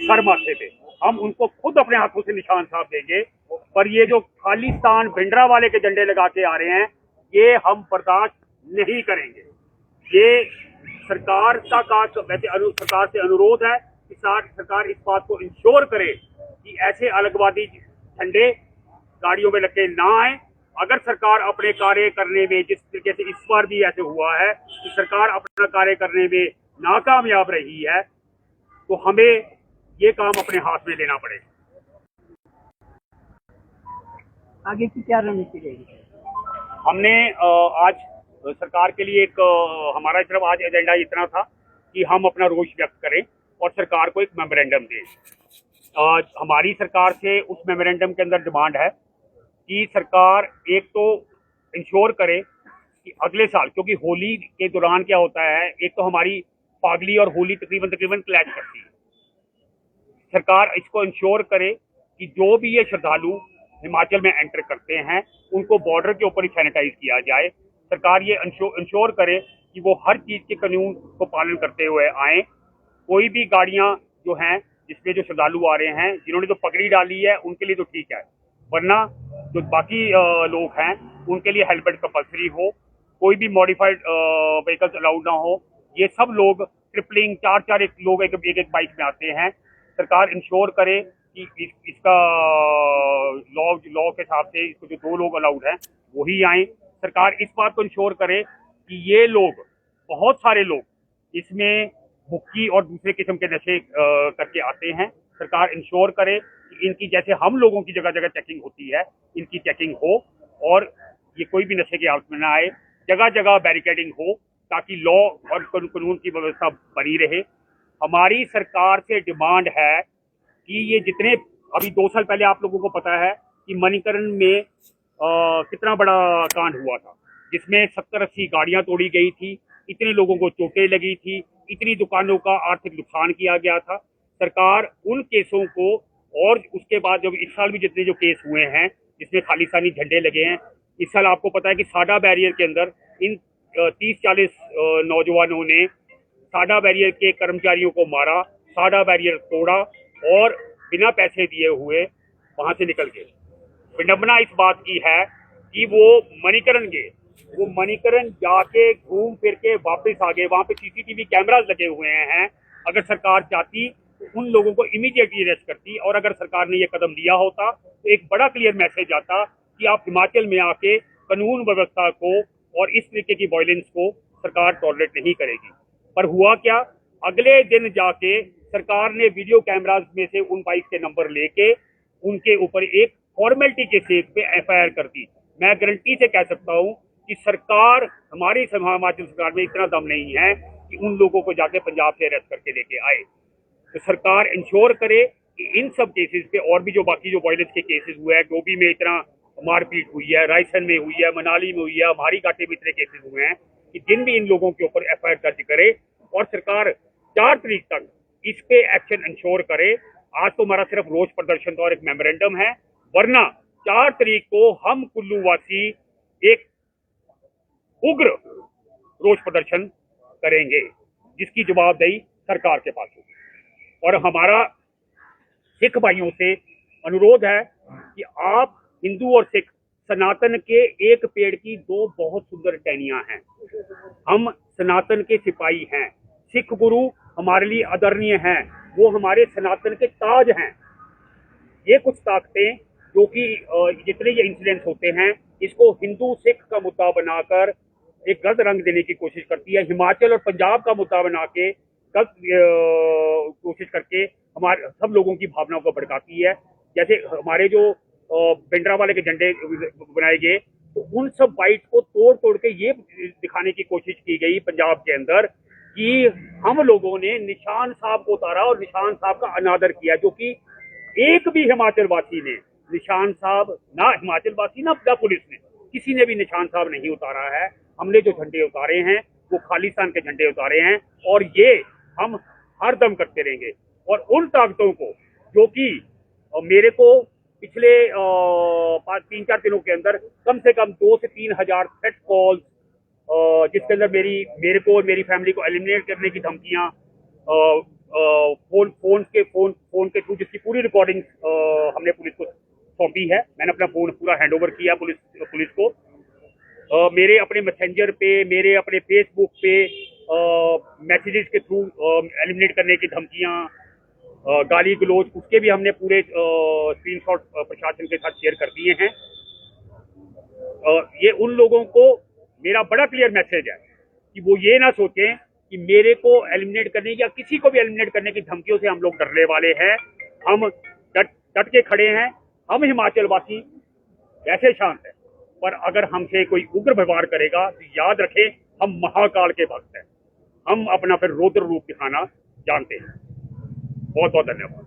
Sir माथे पे, हम उनको खुद अपने हाथों से निशान साहब देंगे। पर ये जो खालिस्तान भिंडरा वाले के झंडे लगा के आ रहे हैं, ये हम बर्दाश्त नहीं करेंगे। ये सरकार का वैसे सरकार से अनुरोध है कि सरकार इस बात को इंश्योर करे कि ऐसे अलगवादी झंडे गाड़ियों में लगे ना आए। अगर सरकार अपने कार्य करने में, जिस तरीके से इस बार भी ऐसे हुआ है कि सरकार अपना कार्य करने में नाकामयाब रही है, तो हमें ये काम अपने हाथ में लेना पड़ेगा। आगे की क्या रणनीति रहेगी? हमने आज सरकार के लिए एक हमारा सिर्फ आज एजेंडा इतना था कि हम अपना रोष व्यक्त करें और सरकार को एक मेमोरेंडम दें। हमारी सरकार से उस मेमोरेंडम के अंदर डिमांड है कि सरकार एक तो इंश्योर करे कि अगले साल, क्योंकि होली के दौरान क्या होता है, एक तो हमारी फागली और होली तकरीबन क्लैश करती है। सरकार इसको इंश्योर करे कि जो भी ये श्रद्धालु हिमाचल में एंटर करते हैं उनको बॉर्डर के ऊपर ही सैनिटाइज किया जाए। सरकार ये इंश्योर करे कि वो हर चीज के कानून को पालन करते हुए आए। कोई भी गाड़ियां जो हैं जिसमें जो श्रद्धालु आ रहे हैं, जिन्होंने तो पगड़ी डाली है उनके लिए तो ठीक है, वरना जो बाकी लोग हैं उनके लिए हेलमेट कंपल्सरी हो, कोई भी मॉडिफाइड व्हीकल्स अलाउड ना हो। ये सब लोग ट्रिपलिंग, चार एक लोग एक बाइक में आते हैं। सरकार इंश्योर करे कि इसका लॉ के हिसाब से इसको जो 2 लोग अलाउड हैं वही आए। सरकार इस बात को इंश्योर करे कि ये लोग, बहुत सारे लोग इसमें मुक्की और दूसरे किस्म के नशे करके आते हैं। सरकार इंश्योर करे कि इनकी, जैसे हम लोगों की जगह जगह चेकिंग होती है, इनकी चेकिंग हो और ये कोई भी नशे की हालत में ना आए। जगह जगह बैरिकेडिंग हो ताकि लॉ और कानून की व्यवस्था बनी रहे। हमारी सरकार से डिमांड है कि ये जितने, अभी 2 साल पहले आप लोगों को पता है कि मणिकरण में कितना बड़ा कांड हुआ था, जिसमें 70-80 गाड़ियां तोड़ी गई थी, इतने लोगों को चोटें लगी थी, इतनी दुकानों का आर्थिक नुकसान किया गया था। सरकार उन केसों को, और उसके बाद जब इस साल भी जितने जो केस हुए हैं जिसमें खालिस्तानी झंडे लगे हैं, इस साल आपको पता है कि साडा बैरियर के अंदर इन 30-40 नौजवानों ने साडा बैरियर के कर्मचारियों को मारा, साडा बैरियर तोड़ा और बिना पैसे दिए हुए वहां से निकल गए। विडंबना इस बात की है कि वो मणिकरण गए, वो मणिकरण जाके घूम फिर के वापस आ गए। वहां पे सीसीटीवी कैमरास लगे हुए हैं। अगर सरकार चाहती तो उन लोगों को इमीडिएटली अरेस्ट करती, और अगर सरकार ने ये कदम लिया होता तो एक बड़ा क्लियर मैसेज आता कि आप हिमाचल में आके कानून व्यवस्था को और इस तरीके की वायलेंस को सरकार टॉलरेट नहीं करेगी। पर हुआ क्या, अगले दिन जाके सरकार ने वीडियो कैमरास में से उन बाइक के नंबर लेके उनके ऊपर एक फॉर्मेलिटी के सेक पे एफआईआर कर दी। मैं गारंटी से कह सकता हूं कि सरकार, हमारी हिमाचल सरकार में इतना दम नहीं है कि उन लोगों को जाके पंजाब से अरेस्ट करके लेके आए। तो सरकार इंश्योर करे कि इन सब केसेस पे, और भी जो बाकी जो वायलेंस के केसेस हुए हैं, डोबी में इतना मारपीट हुई है, रायसन में हुई है, मनाली में हुई है, हमारी घाटी में इतने केसेस हुए हैं, कि दिन भी इन लोगों के ऊपर एफआईआर दर्ज करे और सरकार 4 तारीख तक इस पे एक्शन इंश्योर करे। आज तो हमारा सिर्फ रोष प्रदर्शन और एक मेमोरेंडम है, वरना 4 तारीख को हम कुल्लू वासी एक उग्र रोष प्रदर्शन करेंगे, जिसकी जवाबदेही सरकार के पास होगी। और हमारा सिख भाइयों से अनुरोध है कि आप, हिंदू और सिख, सनातन के एक पेड़ की 2 बहुत सुंदर टहनियां हैं। हम सनातन के सिपाही हैं। सिख गुरु हमारे लिए आदरणीय हैं, वो हमारे सनातन के ताज हैं। ये कुछ ताकतें जो कि जितने ये इंसिडेंट्स होते हैं, इसको हिंदू सिख का मुद्दा बनाकर एक गलत रंग देने की कोशिश करती है। हिमाचल और पंजाब का मुद्दा बना के गलत कोशिश करके हमारे सब लोगों की भावनाओं को भड़काती है। जैसे हमारे जो भिंडरा वाले के झंडे बनाए गए, तो उन सब बाइट्स को तोड़ तोड़ के ये दिखाने की कोशिश की गई पंजाब के अंदर कि हम लोगों ने निशान साहब को उतारा और निशान साहब का अनादर किया, जो कि एक भी हिमाचल वासी ने निशान साहब, ना हिमाचल वासी ना पुलिस ने, किसी ने भी निशान साहब नहीं उतारा है। हमने जो झंडे उतारे हैं वो खालिस्तान के झंडे उतारे हैं, और ये हम हर दम करते रहेंगे। और उन ताकतों को जो कि मेरे को पिछले 3-4 दिनों के अंदर कम से कम 2 से 3 हजार थ्रेट कॉल्स, जिसके अंदर मेरे को और मेरी फैमिली को एलिमिनेट करने की धमकियां फोन के थ्रू जिसकी पूरी रिकॉर्डिंग हमने पुलिस को सौंपी है। मैंने अपना फोन पूरा हैंडओवर किया पुलिस को। मेरे अपने मैसेंजर पे, मेरे अपने फेसबुक पे मैसेजेस के थ्रू एलिमिनेट करने की धमकियां, गाली गलौज, उसके भी हमने पूरे स्क्रीनशॉट प्रशासन के साथ शेयर कर दिए हैं। ये उन लोगों को मेरा बड़ा क्लियर मैसेज है कि वो ये ना सोचें कि मेरे को एलिमिनेट करने या किसी को भी एलिमिनेट करने की धमकियों से हम लोग डरने वाले हैं। हम डट के खड़े हैं। हम हिमाचल वासी वैसे शांत हैं, पर अगर हमसे कोई उग्र व्यवहार करेगा तो याद रखें, हम महाकाल के भक्त हैं। हम अपना फिर रौद्र रूप दिखाना जानते हैं। बहुत बहुत धन्यवाद।